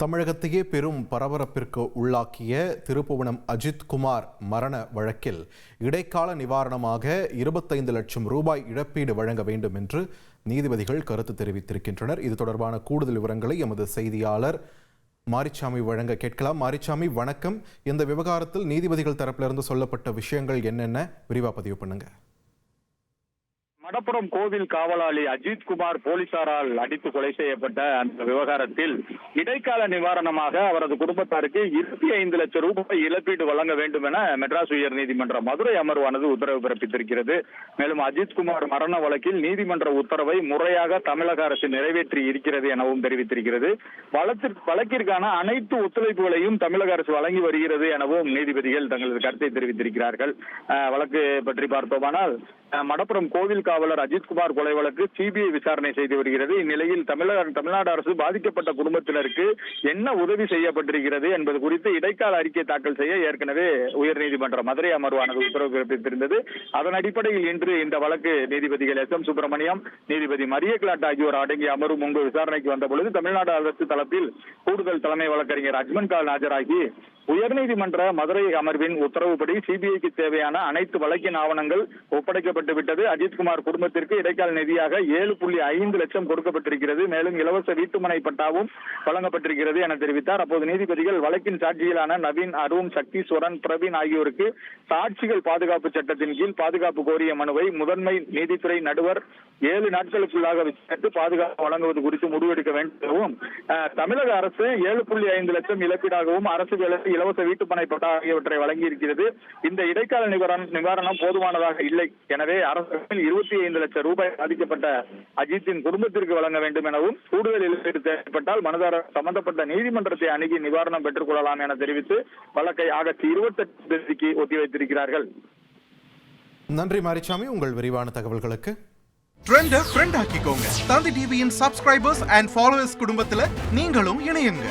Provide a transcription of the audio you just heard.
தமிழகத்தையே பெரும் பரபரப்பிற்கு உள்ளாக்கிய திருப்புவனம் அஜித் குமார் மரண வழக்கில் இடைக்கால நிவாரணமாக 25 லட்சம் ரூபாய் இழப்பீடு வழங்க வேண்டும் என்று நீதிபதிகள் கருத்து தெரிவித்திருக்கின்றனர். இது தொடர்பான கூடுதல் விவரங்களை எமது செய்தியாளர் மாரிச்சாமி வழங்க கேட்கலாம். மாரிச்சாமி, வணக்கம். இந்த விவகாரத்தில் நீதிபதிகள் தரப்பிலிருந்து சொல்லப்பட்ட விஷயங்கள் என்னென்ன, விரிவா பதிவு பண்ணுங்க. மடப்புறம் கோவில் காவலாளி அஜித் குமார் போலீசாரால் அடித்து கொலை செய்யப்பட்ட அந்த விவகாரத்தில் இடைக்கால நிவாரணமாக அவரது குடும்பத்தாருக்கு 25 லட்சம் ரூபாய் இழப்பீடு வழங்க வேண்டும் என மெட்ராஸ் உயர் நீதிமன்ற மதுரை அமர்வானது உத்தரவு பிறப்பித்திருக்கிறது. மேலும் அஜித் குமார் மரண வழக்கில் நீதிமன்ற உத்தரவை முறையாக தமிழக அரசு நிறைவேற்றி இருக்கிறது எனவும் தெரிவித்திருக்கிறது. வழக்கிற்கான அனைத்து ஒத்துழைப்புகளையும் தமிழக அரசு வழங்கி வருகிறது எனவும் நீதிபதிகள் தங்களது கருத்தை தெரிவித்திருக்கிறார்கள். வழக்கு பற்றி பார்த்தோமானால், மடப்புறம் கோவில் காவலர் அஜித் குமார் கொலை வழக்கு சிபிஐ விசாரணை செய்து வருகிறது. இந்நிலையில் தமிழ்நாடு அரசு பாதிக்கப்பட்ட குடும்பத்தினருக்கு என்ன உதவி செய்யப்பட்டிருக்கிறது என்பது குறித்து இடைக்கால அறிக்கை தாக்கல் செய்ய ஏற்கனவே உயர்நீதிமன்ற மதுரை அமர்வானது உத்தரவு பிறப்பித்திருந்தது. அதன் அடிப்படையில் இன்று இந்த வழக்கு நீதிபதிகள் SM சுப்பிரமணியம், நீதிபதி மரிய கிளாட் ஆகியோர் அடங்கிய அமர்வு முன்பு விசாரணைக்கு வந்த பொழுது தமிழ்நாடு அரசு தரப்பில் கூடுதல் தலைமை வழக்கறிஞர் அஜ்மன் கால் ஆஜராகி உயர்நீதிமன்ற மதுரை அமர்வின் உத்தரவுப்படி சிபிஐக்கு தேவையான அனைத்து வழக்கின் ஆவணங்கள் ஒப்படைக்கப்பட்டு விட்டது. அஜித் குமார் குடும்பத்திற்கு இடைக்கால நிதியாக 7.5 லட்சம் கொடுக்கப்பட்டிருக்கிறது. மேலும் இலவச வீட்டுமனை பட்டாவும் வழங்கப்பட்டிருக்கிறது என தெரிவித்தார். அப்போது நீதிபதிகள் வழக்கின் சாட்சிகளான நவீன், அருண், சக்தீஸ்வரன், பிரவீன் ஆகியோருக்கு சாட்சிகள் பாதுகாப்பு சட்டத்தின் கீழ் பாதுகாப்பு கோரிய மனுவை முதன்மை நீதித்துறை நடுவர் 7 நாட்களுக்குள்ளாக விசாரித்து பாதுகாப்பு வழங்குவது குறித்து முடிவெடுக்க வேண்டும். தமிழக அரசு 7.5 லட்சம் இழப்பீடாகவும் அரசு வேலைக்கு இலவச வீட்டுமனை பட்டா ஆகியவற்றை வழங்கி இருக்கிறது. இந்த இடைக்கால நிவாரணம் போதுமானதாக இல்லை. எனவே அரசு 25 லட்சம் ரூபாய் பாதிக்கப்பட்ட அஜித்தின் குடும்பத்திற்கு வழங்க வேண்டும் எனவும், கூடுதல் இழப்பீடு தேவைப்பட்டால் மனுதாரர் சம்பந்தப்பட்ட நீதிமன்றத்தை அணுகி நிவாரணம் பெற்றுக் கொள்ளலாம் என தெரிவித்து வழக்கை ஆகஸ்ட் 28 ஒத்திவைத்திருக்கிறார்கள். நன்றி மாரிச்சாமி, உங்கள் விரிவான தகவல்களுக்கு. ட்ரெண்ட ஃப்ரெண்ட் ஆக்கிக்கோங்க. தந்தி டிவியின் சப்ஸ்கிரைபர்ஸ் அண்ட் ஃபாலோவர்ஸ் குடும்பத்துல நீங்களும் இணையுங்க.